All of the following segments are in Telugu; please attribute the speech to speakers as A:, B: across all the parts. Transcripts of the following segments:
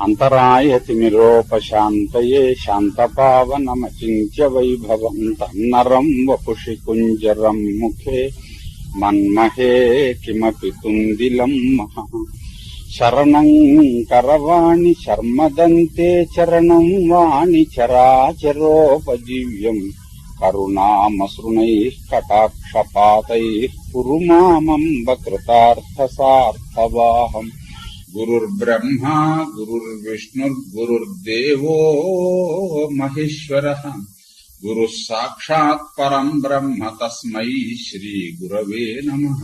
A: అంతరాయతిమిరోపశాంతయే శాంతపావనమచింత్య వైభవం తన్నరం వపుషి కుంజరం ముఖే మన్మహే కిమపి తుందిలం మహా శరణం కరవాణి శర్మదంతే చరణం వాణి చరాచరోపజీవ్యం కరుణామసృణైః కటాక్షపాతైః కురు మామంబ కృతార్థసార్థవాహం. గురుర్బ్రహ్మా గురుర్విష్ణుర్గురుర్దేవో మహేశ్వరః గురుః సాక్షాత్ పరం బ్రహ్మ తస్మై శ్రీ గురవే నమః.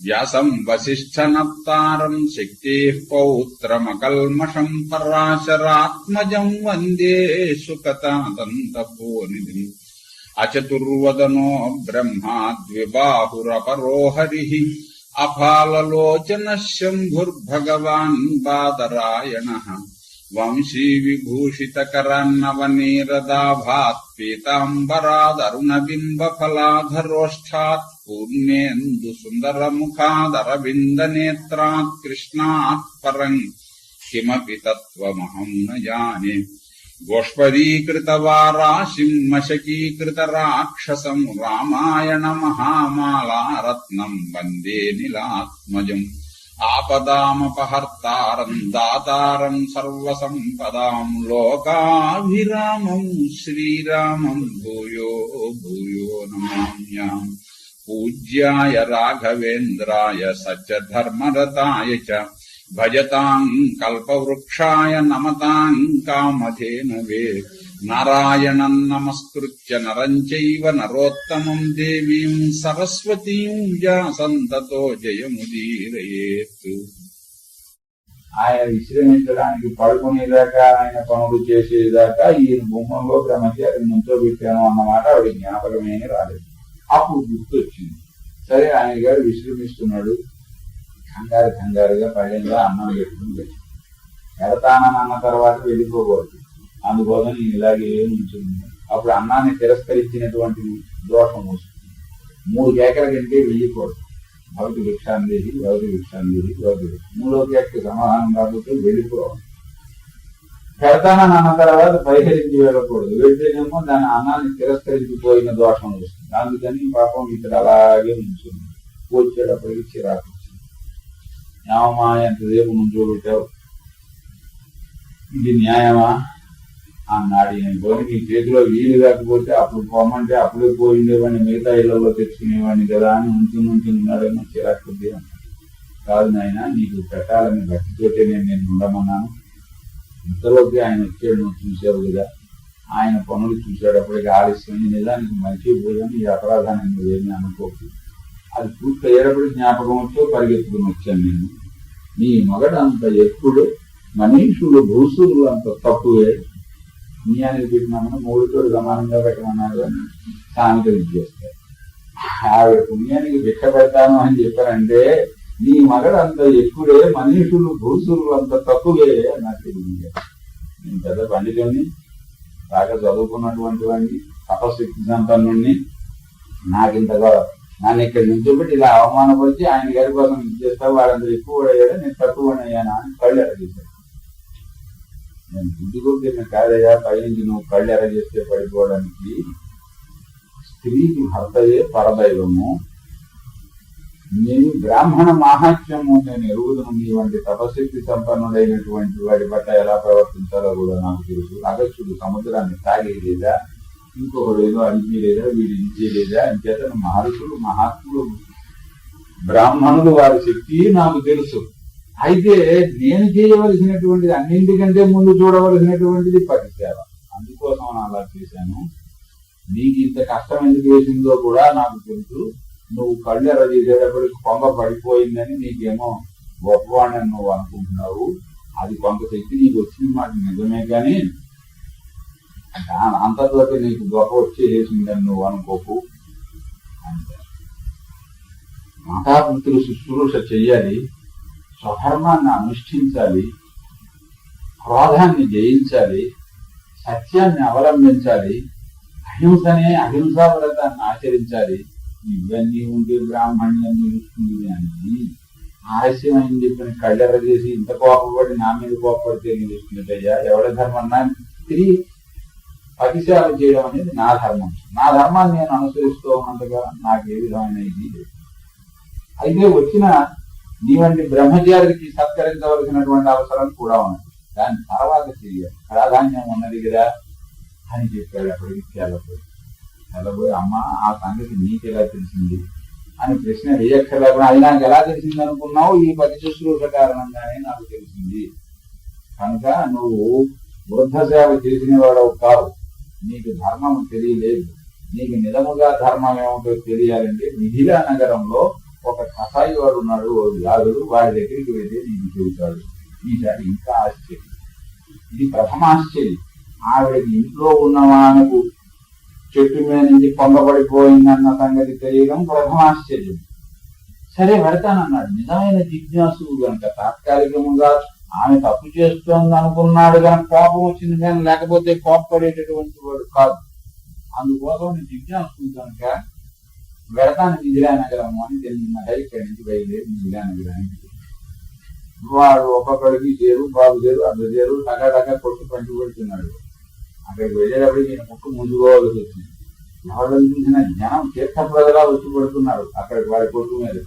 A: వ్యాసం వసిష్ఠనప్తారం శక్తేః పౌత్రమకల్మషం పరాశరాత్మజం వందే సుకతాదంతపోనిధిం. అచతుర్వదనో బ్రహ్మా ద్విబాహురపరో హరిః అఫాలలోచనః శంభుర్భగవాన్ బాదరాయణః. వంశీ విభూషితకరాన్నవనీరదాభాత్ పీతాంబరాదరుణబింబఫలాధరోష్ఠాత్ పూర్ణేందు సుందరముఖాదరవిందనేత్రాత్ కృష్ణాత్ పరం కిమపి తత్వమహం న జానే. గోష్పదీకృతవారాశిం మశకీకృతరాక్షసం రామాయణ మహామాలారత్నం వందే నీలాత్మజం. ఆపదామపహర్తారం దాతారం సర్వసంపదాం లోకాభిరామం శ్రీరామం భూయో భూయో నమామ్యాం. పూజ్యాయ రాఘవేంద్రాయ సత్యధర్మరతాయ చ భజతాం కల్పవృక్షాయ నమతాం కామధేనవే. నారాయణం నమస్కృత్య నరం చైవ నరోత్తమం దేవీం సరస్వతీం వ్యాసం తతో జయముదీరయేత్.
B: ఆయన విశ్రమించడానికి పడుకునేదాకా ఆయన పనులు చేసేదాకా ఈయన బొమ్మలో బ్రహ్మచారి నుంచోబెట్టాను అన్నమాట ఆవిడ జ్ఞాపకమే రాలేదు. అప్పుడు గుర్తు వచ్చింది. సరే ఆయన గారు విశ్రమిస్తున్నాడు, కంగారుగా పళ్ళెంగా అన్నం పెట్టుకుని పెడతానని అన్న తర్వాత వెళ్ళిపోకూడదు. అందుకోసం నేను ఇలాగే ఉంచుంది. అప్పుడు అన్నాన్ని తిరస్కరించినటువంటి దోషం వస్తుంది. 3 కేకల కంటే వెళ్ళిపోదు. భవతి భిక్షాందేహి భవతి భిక్షాందేహి భవతి. 3వ కేకకి సమాధానం కాకపోతే వెళ్ళిపోవాలి. పెడతానని అన్న తర్వాత పరిహరించి వెళ్ళకూడదు. వెళ్తేనేమో దాని అన్నాన్ని తిరస్కరించిపోయిన దోషం వస్తుంది. అందుకని పాపం ఇక్కడ అలాగే ఉంచుంది. వచ్చేటప్పటికి చిరాకు వచ్చింది. న్యాయమా, ఎంతసేపు నుంచోబెట్టావు, ఇది న్యాయమా అన్నాడు. నీ చేతిలో వీలు కాకపోతే అప్పుడు పోమంటే అప్పుడే పోయిండేవాడిని, మిగతా ఇళ్లలో తెచ్చుకునేవాడిని కదా అని ఉంచి ఉన్నాడేమో చిరాకు కొద్ది అన్నాడు. కాదు నాయన, నీకు పెట్టాలని భక్తితోటే నేను ఉండమన్నాను. ఇంతలోకి ఆయన వచ్చాడు, నువ్వు చూసావు కదా. ఆయన పనులు చూసేటప్పటికి ఆలస్యం. నిజానికి మర్చిపోయాను, ఈ అపరాధాన్ని నువ్వేమీ అనుకోకు. అది పూర్తి అయ్యేటప్పటికి జ్ఞాపకం వచ్చో పరిగెత్తుకుని వచ్చాను నేను. నీ మగడు అంత ఎక్కుడు, మనీషులు భూసులు అంత తక్కువే. పుణ్యానికి పెట్టినామని 3తో సమానంగా పెట్టమన్నారు అని సామెతలు ఇచ్చేస్తారు. ఆవిడ పుణ్యానికి భిక్ష పెడతాను అని చెప్పారంటే నీ మగడు అంత ఎక్కువే, మనీషులు భూసులు అంత తక్కువే నాకు తెలియదు. నేను పెద్ద పండితుడిని, బాగా చదువుకున్నటువంటి వాడిని, తపశక్తి సంపన్నుడిని. నాకింతగా నన్ను ఇక్కడ నుంచోబెట్టి ఇలా అవమానపరిచి ఆయన గారి కోసం ఇచ్చేస్తావు, వాళ్ళందరూ ఎక్కువ అయ్యాడా నేను తక్కువ అయ్యానా అని కళ్ళు ఎరగేశాడు. నేను గుడ్డుకొద్దిన కాదయ్యా, పైనుంచి నువ్వు కళ్ళు ఎరగేస్తే పడిపోవడానికి. స్త్రీకి భర్తయే పరదైవము. నేను బ్రాహ్మణ మాహాత్మ్యము నేను ఎరుగుదను. నీ వంటి తపశక్తి సంపన్నుడైనటువంటి వాడి పట్ల ఎలా ప్రవర్తించాలో కూడా నాకు తెలుసు. అగస్త్యుడు సముద్రాన్ని తాగేయలేదా, ఇంకొకడు ఏదో అడిగేలేదా, వీడు ఇచ్చేయలేదా. అంచేతను మహర్షులు మహాత్ములు బ్రాహ్మణులు వారి శక్తి నాకు తెలుసు. అయితే నేను చేయవలసినటువంటిది, అన్నింటికంటే ముందు చూడవలసినటువంటిది పతిసేవ. అందుకోసం అలా చేశాను. నీకు ఇంత కష్టం ఎందుకు వేసిందో కూడా నాకు తెలుసు. నువ్వు కళ్ళు ఎర్ర చేసేటప్పటికి కొంగ పడిపోయిందని నీకేమో గొప్పవాడిని నువ్వు అనుకుంటున్నావు. అది కొంత శక్తి నీకు వచ్చిన మాట నిజమే, కానీ అంతతో నీకు గొప్ప వచ్చేసిందని నువ్వు అనుకోకు అంటే. మాతాపుత్రులు శుశ్రూష చెయ్యాలి, స్వధర్మాన్ని అనుష్ఠించాలి, క్రోధాన్ని జయించాలి, సత్యాన్ని అవలంబించాలి, అహింసా వ్రతాన్ని ఆచరించాలి. ఇవన్నీ ఉంటే బ్రాహ్మణ్యం నిలుస్తుంది అని ఆలస్యం అని చెప్పిన కళ్ళెర్ర చేసి ఇంత కోపపడి నా మీద కోపపడితే నేను చూసుకున్నట్టయ్యా, ఎవడ ధర్మం తిరిగి పతిసేవ చేయడం అనేది నా ధర్మం. నా ధర్మాన్ని నేను అనుసరిస్తూ ఉన్నంతగా నాకు ఏ విధమైన ఇది లేదు. అయితే వచ్చిన నీ వంటి బ్రహ్మచారికి సత్కరించవలసినటువంటి అవసరం కూడా ఉన్నది. దాని తర్వాత చేయాలి, ప్రాధాన్యం ఉన్నది కదా అని చెప్పాడు. అప్పటికి తెల్లబోయి అమ్మ ఆ సంగతి నీకు ఎలా తెలిసింది అని ప్రశ్న వేయక్కర్లేకుండా, అది నాకు ఎలా తెలిసింది అనుకున్నావు, ఈ పతి శుశ్రూష కారణంగానే నాకు తెలిసింది. కనుక నువ్వు వృద్ధ సేవ చేసిన వాడవు కావు, నీకు ధర్మం తెలియలేదు. నీకు నిజముగా ధర్మం ఏమిటో తెలియాలంటే మిథిలా నగరంలో ఒక కసాయి వాడు ఉన్నాడు, యాదుడు, వాడి దగ్గరికి వెళ్తే నీకు చెబుతాడు. ఈసారి ఇంకా ఆశ్చర్యం, ఇది ప్రథమాశ్చర్యం. ఆవిడకి ఇంట్లో ఉన్నవానకు చెట్టు మీద నుంచి పొంగబడిపోయిందన్న సంగతి తెలియడం ప్రథమాశ్చర్యం. సరే పెడతానన్నాడు. నిజమైన జిజ్ఞాసుడు కనుక తాత్కాలికముగా ఆమె తప్పు చేస్తోంది అనుకున్నాడు కనుక కోపం వచ్చింది, కానీ లేకపోతే కోపపడేటటువంటి వాడు కాదు. అందుకోసం జిజ్ఞాసుడు కనుక వెడతాను మిథిలా నగరము అని తెలియన్నగా ఇక్కడి నుంచి బయలుదేరి మిథిలా నగరానికి. వాడు ఒక్కొక్కడికి చేరు, బాబు చేరు, అర్ధ చేరు, టగా కొట్టు పంచి పెడుతున్నాడు. అక్కడికి వెళ్ళేటప్పటికి ఈయన ముక్కు ముందుకోవాల్సి వచ్చింది. ఎవరిని చూసిన జనం తీర్థ ప్రజలా వచ్చి పడుతున్నారు అక్కడికి వాడి కొట్టు మీద.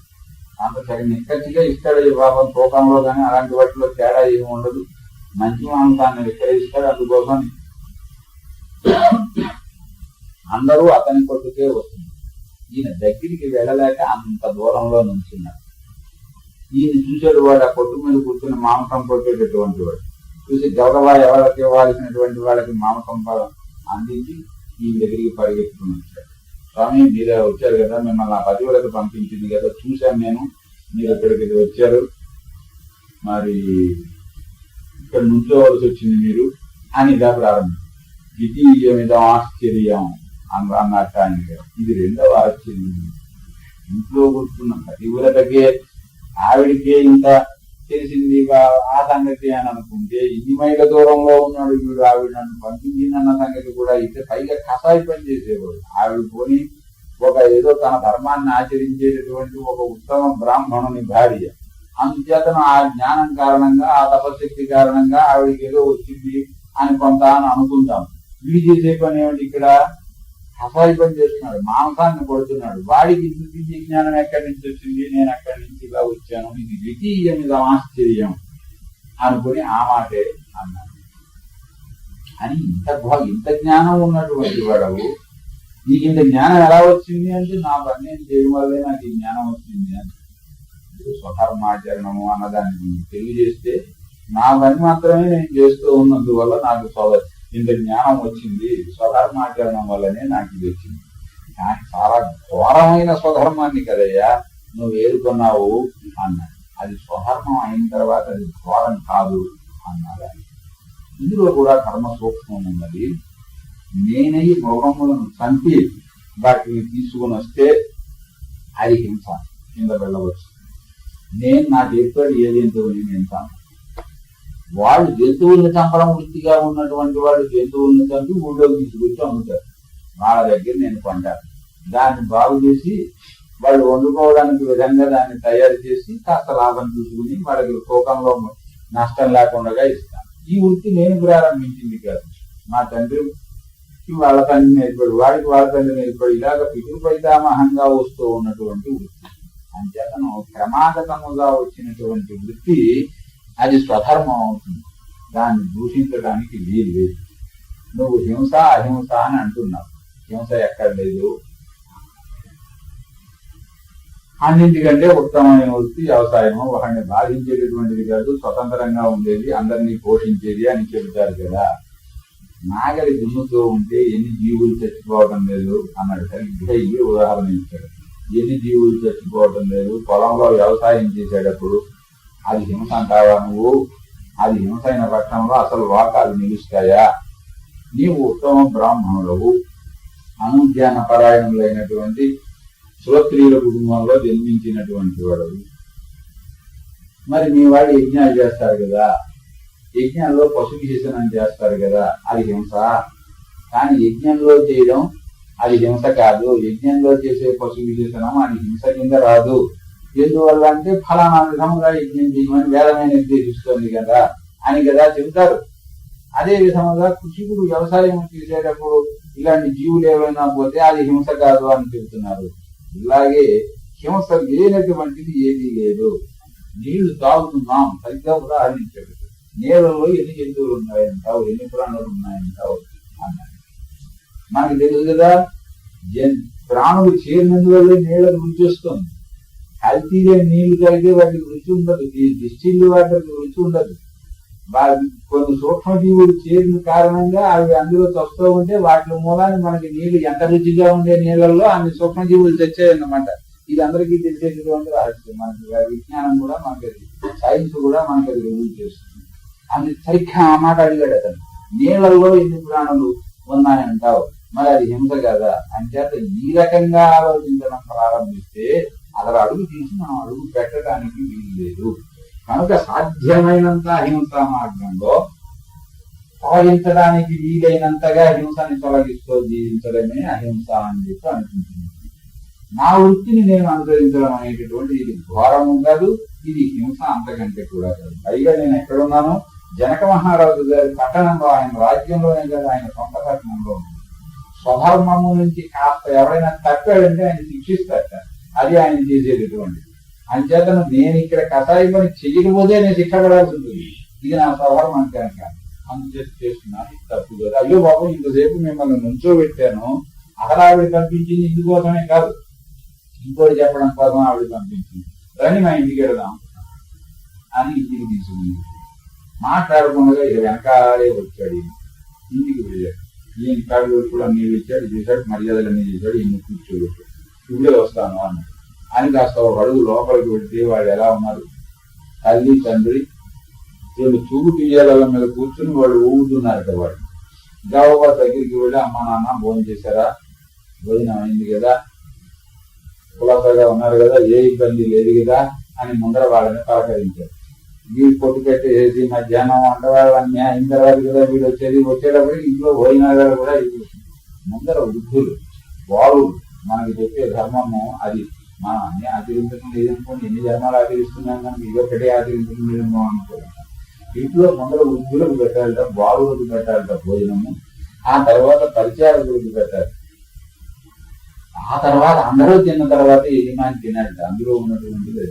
B: అంత సగం నిక్కచ్చిగా ఇస్తాడు ఈ పాపం తూకంలో, కానీ అలాంటి వాటిలో తేడా ఏమి ఉండదు. మంచి మాంసాన్ని విక్రయిస్తాడు. అందుకోసం అందరూ అతని కొట్టుకే వస్తుంది. ఈయన దగ్గరికి వెళ్ళలేక అంత దూరంలో నుంచున్నాడు. ఈయన చూసాడు, వాడు ఆ కొట్టు మీద కూర్చుని మాంసం కొట్టేటటువంటి వాడు చూసి గౌరవ ఎవరికి ఇవ్వాల్సినటువంటి వాళ్ళకి మాంసం అందించి ఈయన దగ్గరికి పరిగెత్తుకుని వచ్చాడు. స్వామి మీరు వచ్చారు కదా, మిమ్మల్ని ఆ పతివులకు పంపించింది కదా, చూశాను నేను, మీరు ఇక్కడికి వచ్చారు, మరి ఇక్కడ నుంచోవలసి వచ్చింది మీరు అని ఇలా ప్రారంభం. ద్వితీయమిదం ఆశ్చర్యం అన్నట్టు ఆయన గారు. ఇది రెండవ ఆశ్చర్యం. ఇంట్లో కూర్చున్న పతివులకే ఆవిడికే ఇంత తెలిసింది ఆ సంగతి అని అనుకుంటే, ఇన్ని మైళ్ళ దూరంలో ఉన్నాడు వీడు, ఆవిడ నన్ను పంపించిందన్న సంగతి కూడా అయితే పైగా కసాయి పని చేసేవాడు. ఆవిడ పోని ఒక ఏదో తన ధర్మాన్ని ఆచరించేటటువంటి ఒక ఉత్తమ బ్రాహ్మణుని భార్య. అందుచేతను ఆ జ్ఞానం కారణంగా, ఆ తపశక్తి కారణంగా ఆవిడికి ఏదో వచ్చింది అని కొంత అని అనుకుంటాం. వీడు చేసే పని ఏమిటి, ఇక్కడ కసాయి పని చేస్తున్నాడు, మాంసాన్ని కొడుతున్నాడు. వాడికి దివ్య జ్ఞానం ఎక్కడి నుంచి వచ్చింది, నేను అక్కడి నుంచి ఇలా వచ్చాను, ఇది ద్వితీయమిదం ఆశ్చర్యం అనుకుని ఆ మాటే అన్నాడు. అని ఇంత జ్ఞానం ఉన్నటువంటి వాడవు, నీకు ఇంత జ్ఞానం ఎలా వచ్చింది అంటే, నా పని నేను చేయడం వల్లే నాకు ఈ జ్ఞానం వచ్చింది అని. స్వధర్మాచరణము అన్నదాన్ని తెలియజేస్తే, నా పని మాత్రమే నేను చేస్తూ ఉన్నందువల్ల నాకు ఇంత జ్ఞానం వచ్చింది, స్వధర్మాచరణం వల్లనే నాకు ఇది వచ్చింది. కానీ చాలా ఘోరమైన స్వధర్మాన్ని కదయ్యా నువ్వు ఏరుకున్నావు అన్నాడు. అది స్వధర్మం అయిన తర్వాత అది ఘోరం కాదు అన్నాడు. ఇందులో కూడా కర్మ సూక్ష్మం ఉన్నది. నేనై మృగములను చంపి వాటిని తీసుకుని వస్తే అది హింస, కింద వెళ్ళవచ్చు. నేను నా చేతితో ఏ జంతువుని నేను చంప. వాళ్ళు జంతువుల్ని చంపడం వృత్తిగా ఉన్నటువంటి వాళ్ళు జంతువుల్ని చంపి ఊళ్ళోకి తీసుకొచ్చి అమ్ముతారు. వాళ్ళ దగ్గర నేను కొంటాను. దాన్ని బాగు చేసి వాళ్ళు వండుకోవడానికి విధంగా దాన్ని తయారు చేసి కాస్త లాభం చూసుకుని వాళ్ళకి తూకంలో నష్టం లేకుండా ఇస్తాను. ఈ వృత్తి నేను ప్రారంభించింది కాదు, మా తండ్రి వాళ్ళ తండ్రి నేర్పడు, వాడికి వాళ్ళ తండ్రి నేర్పడు, ఇలాగ పితృపైతామహంగా వస్తూ ఉన్నటువంటి వృత్తి. అంచేతను క్రమాగతముగా వచ్చినటువంటి వృత్తి అది స్వధర్మం అవుతుంది. దాన్ని దూషించడానికి వీలు లేదు. నువ్వు హింస అహింస అని అంటున్నావు, హింస ఎక్కడ లేదు. అన్నింటికంటే ఉత్తమమైన వృత్తి వ్యవసాయము, ఒకరిని బాధించేటటువంటిది కాదు, స్వతంత్రంగా ఉండేది, అందరినీ పోషించేది అని చెబుతారు కదా. నాగలి దున్నుతూ ఉంటే ఎన్ని జీవులు చచ్చిపోవడం లేదు అన్నాడు. సరిగ్గా ఇవి ఉదాహరణ ఇచ్చాడు. ఎన్ని జీవులు చచ్చిపోవడం లేదు. పొలంలో వ్యవసాయం చేసేటప్పుడు అది హింస అంటావా నువ్వు? అది హింస అయిన పక్షంలో అసలు వాకాలు నిలుస్తాయా? నీవు ఉత్తమ బ్రాహ్మణులవు, అనుజ్ఞాన పరాయణులైనటువంటి శ్రోత్రియుల కుటుంబంలో జన్మించినటువంటి వాడు. మరి మీ వాడు యజ్ఞాలు చేస్తారు కదా, యజ్ఞంలో పశు విశేషణం చేస్తారు కదా, అది హింస. కానీ యజ్ఞంలో చేయడం అది హింస కాదు. యజ్ఞంలో చేసే పశు విశేషణం అది హింస కింద రాదు. ఎందువల్ల అంటే ఫలానా విధముగా యజ్ఞం చేయమని వేదమే నిర్దేశిస్తోంది కదా అని కదా చెబుతారు. అదే విధముగా కృషికుడు వ్యవసాయం చేసేటప్పుడు ఇలాంటి జీవులు ఏమైనా పోతే అది హింస కాదు అని చెబుతున్నారు. ఇలాగే హింస లేనటువంటిది ఏదీ లేదు. నీళ్లు తాగుతున్నాం సరిగ్గా ఉదాహరించాడు. నీళ్ళలో ఎన్ని జంతువులు ఉన్నాయంటావు, ఎన్ని ప్రాణులు ఉన్నాయంటావు అన్నారు. మనకు తెలుసు కదా, ప్రాణులు చేరినందువల్ల నీళ్ళకు రుచి వస్తుంది. కల్తీ లేని నీళ్లు తాగితే వాటికి రుచి ఉండదు. ఈ డిస్టిల్డ్ వాటికి రుచి ఉండదు. కొన్ని సూక్ష్మజీవులు చేరిన కారణంగా అవి అందులో వస్తూ ఉంటే వాటి మూలాన్ని మనకి నీళ్లు ఎంత రుచిగా ఉండే నీళ్ళల్లో అన్ని సూక్ష్మజీవులు తెచ్చాయన్నమాట. ఇది అందరికీ తెలిసేటటువంటి రహస్యం. మనకి విజ్ఞానం కూడా మనకి, సైన్స్ కూడా మనకి అది రుజువు చేస్తుంది. అన్ని సరిగ్గా ఆ మాట అడిగాడు అతను. నీళ్ళల్లో ఎన్ని ప్రాణులు ఉన్నాయంటావు, మరి అది హింస కదా అంచేత ఈ రకంగా ఆలోచించడం ప్రారంభిస్తే అలా అడుగు తీసి మనం అడుగు పెట్టడానికి వీలు లేదు. కనుక సాధ్యమైనంత అహింసా మార్గంలో తొలగించడానికి వీలైనంతగా హింసని తొలగిస్తూ జీవించడమే అహింస అని చెప్పి అనిపించింది. నా వృత్తిని నేను అనుసరించడం అనేటటువంటి ఇది ఘోరము కాదు, ఇది హింస అంతకంటే కూడా కాదు. పైగా నేను ఎక్కడున్నాను, జనక మహారాజు గారి పట్టణంలో, ఆయన రాజ్యంలోనే కాదు, ఆయన సొంత పట్టణంలో ఉంది. స్వధర్మము నుంచి కాస్త ఎవరైనా తప్పాడంటే ఆయన శిక్షిస్తారట. అది ఆయన చేసేటటువంటిది. అంచేతను నేను ఇక్కడ కషాయం పని చెయ్యకపోతే నేను శిక్ష పడాల్సి ఉంటుంది. ఇది నా స్వధర్మం అంటే కనుక అందుచేత చేస్తున్నాను, ఇది తప్పు కదా. అయ్యో బాబు, ఇంతసేపు మిమ్మల్ని నుంచోబెట్టాను, అసలు ఆవిడ పంపించింది ఇందుకోసమే కాదు, ఇంకోటి చెప్పడం కోసం ఆవిడ పంపించింది, రండి మా ఇంటికి వెళదాం అని ఇంటికి తీసుకుంది. మాట్లాడకుండా వెనకాలే వచ్చాడు. ఇంటికి వెళ్ళాడు. ఈయన కాళ్ళు కూడా నీళ్ళు ఇచ్చాడు, చేశాడు, మర్యాదలన్నీ చేశాడు. ఈయన కూర్చోబెట్టాడు. ఇప్పుడే వస్తాను అన్నాడు. అని కాస్త ఒక అడుగు లోపలికి వెళ్తే వాళ్ళు ఎలా ఉన్నారు, తల్లి తండ్రి వీళ్ళు చూపు తీయాల మీద కూర్చుని వాళ్ళు ఊగుతున్నారట. వాళ్ళు గౌరవ దగ్గరికి వెళ్ళి, అమ్మ నాన్న భోజనం చేశారా, భోజనం అయింది కదా, కులసగా ఉన్నారు కదా, ఏ ఇబ్బంది లేదు కదా అని ముందర వాళ్ళని పలకరించారు. వీళ్ళు పొట్టు పెట్టేసి మధ్యాహ్నం వంట వాళ్ళని అయిన తర్వాత కదా వీళ్ళు వచ్చేటప్పుడు ఇంట్లో భోజనాలు కూడా ముందర వృద్ధులు వాళ్ళు మనకి చెప్పే ధర్మము అది. మనం అన్ని ఆచరించడం లేదనుకోండి, ఎన్ని ధర్మాలు ఆచరిస్తున్నాం కనుక ఇదొక్కటే ఆచరించడం లేదనుకో అనుకోండి. ఇంట్లో ముందర వృద్ధులకు పెట్టాలట, బాలులకు పెట్టాలట భోజనము. ఆ తర్వాత పరిచారకులకు పెట్టాలి. ఆ తర్వాత అందరూ తిన్న తర్వాత యజమాని తినాలట. అందులో ఉన్నటువంటిది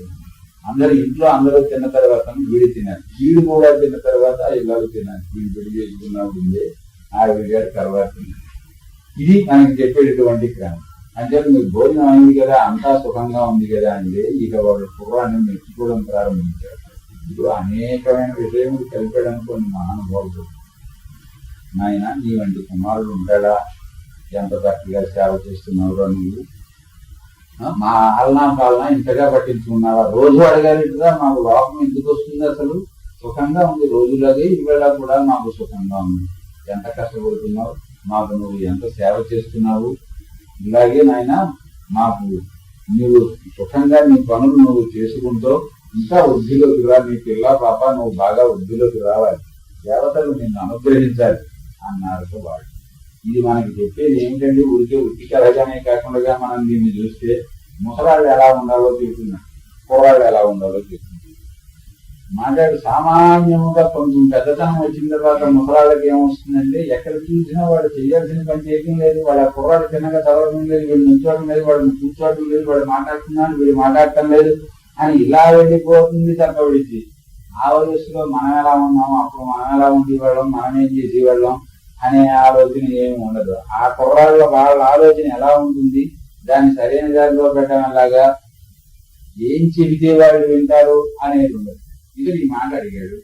B: అందరు ఇంట్లో అందరూ తిన్న తర్వాత వీడి తినాలి, వీడు కూడా తిన్న తర్వాత ఇళ్ళకు తినాలి. వీడు పెళ్లి చేసుకున్నప్పుడు ఆవిడ గారి తర్వాత తినాలి. ఇది మనకి చెప్పేటటువంటి క్రమం. అంటే మీకు భోజనం అయింది కదా, అంతా సుఖంగా ఉంది కదా అంటే ఇక వాళ్ళు కుర్రాన్ని మెచ్చుకోవడం ప్రారంభించారు. ఇప్పుడు అనేకమైన విషయములు కలిపాడని కొన్ని మహానుభావులు, నాయన నీ వంటి కుమారుడు ఉంటాడా, ఎంత చక్కగా సేవ చేస్తున్నావురా నువ్వు, మా ఆలనా పాలన ఇంతగా పట్టించుకున్నావా, రోజు అడగాలిగా మాకు లోపం ఎందుకు వస్తుంది, అసలు సుఖంగా ఉంది రోజులాగే ఈవేళ కూడా మాకు సుఖంగా ఉంది, ఎంత కష్టపడుతున్నావు, మాకు నువ్వు ఎంత సేవ చేస్తున్నావు, ఇలాగే నాయన మాకు నువ్వు సుఖంగా నీ పనులు నువ్వు చేసుకుంటూ ఇంకా వృద్ధిలోకి రా, నీ పిల్ల పాప నువ్వు బాగా వృద్ధిలోకి రావాలి, దేవతలు నిన్ను అనుగ్రహించాలి అన్నారు వాడు. ఇది మనకి చెప్పేది ఏమిటంటే ఊరికే ఉట్టి కలగానే కాకుండా మనం దీన్ని చూస్తే ముసలాళ్ళు ఎలా ఉండాలో చెప్తున్నాడు, కుర్రాళ్ళు ఎలా ఉండాలో చెప్తున్నాడు. మాట్లాడు సామాన్యముగా కొంచెం పెద్దతనం వచ్చిన తర్వాత ముసలాళ్ళకి ఏమొస్తుందంటే ఎక్కడ చూసినా వాడు చేయాల్సిన పని చేయడం లేదు, వాళ్ళ కుర్రాడు చిన్నగా చదవడం లేదు, వీడు నుంచోవడం లేదు, వాడు కూర్చోవడం లేదు, వాడు మాట్లాడుతున్నాడు వీడు మాట్లాడటం లేదు అని ఇలా వెళ్ళిపోతుంది తప్ప విడిచి ఆ వయస్సులో మనం ఎలా ఉన్నాము, అప్పుడు మనం ఎలా ఉండేవాళ్ళం, మనం ఏం చేసేవాళ్ళం అనే ఆలోచన ఏమి ఉండదు. ఆ కుర్రాళ్ళ వాళ్ళ ఆలోచన ఎలా ఉంటుంది, దాన్ని సరైన దారిలో పెట్టడం లాగా ఏం చెబితే వాళ్ళు వింటారు అనేది ఉండదు. ఇది ఈ మాట అడిగాడు.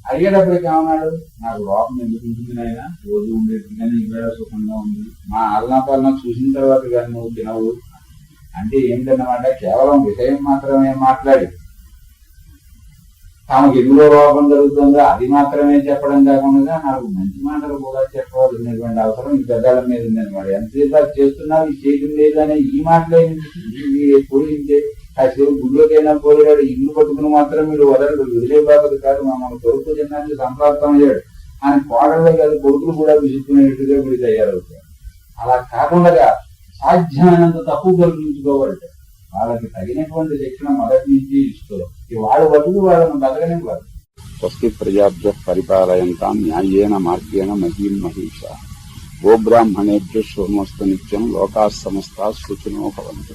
B: అడిగేటప్పటికి ఏమన్నాడు, నాకు లోపం ఎందుకు ఉంటుంది నాయన, రోజు ఉండేది కానీ ఇక్కడ సుఖంగా ఉంది, మా ఆలనాపాలన చూసిన తర్వాత కానీ నువ్వు తినవు అంటే ఏంటన్నమాట, కేవలం విషయం మాత్రమే మాట్లాడి తమకు ఎందులో లోపం జరుగుతుందో అది మాత్రమే చెప్పడం కాకుండా నాకు మంచి మాటలు కూడా చెప్పవలసినటువంటి అవసరం ఈ పెద్దల మీద ఉందన్నమాట. ఎంతసేపు చేస్తున్నావు ఈ చేయడం లేదు అనే ఈ మాటలే పోయిందే, కాసేపు గుళ్ళోకైనా పోయాడు, ఇల్లు పట్టుకుని మాత్రం వీడు వదలడు, వదిలే బాబు కాదు, మమ్మల్ని కొడుకు తిన్నానికి సంప్రాప్తం అయ్యాడు అని కోడళ్ళే కాదు కొడుకులు కూడా విసుక్కునేట్టుగా వీడు తయారవుతాడు. అలా కాకుండా సాధ్యమైనంత తక్కువ కలిగించుకోవాలట. వాళ్ళకి తగినటువంటి శిక్షణ మొదటి నుంచి ఇస్తూ వాడు బతుకు వాళ్ళను బతకనివ్వరు.
C: స్వస్తి ప్రజాభ్యః పరిపాలయంతాం న్యాయేన మార్గేణ మహీం మహీషాః గోబ్రాహ్మణేభ్యః శుభమస్తు నిత్యం లోకాః సమస్తాః సుఖినో భవంతు.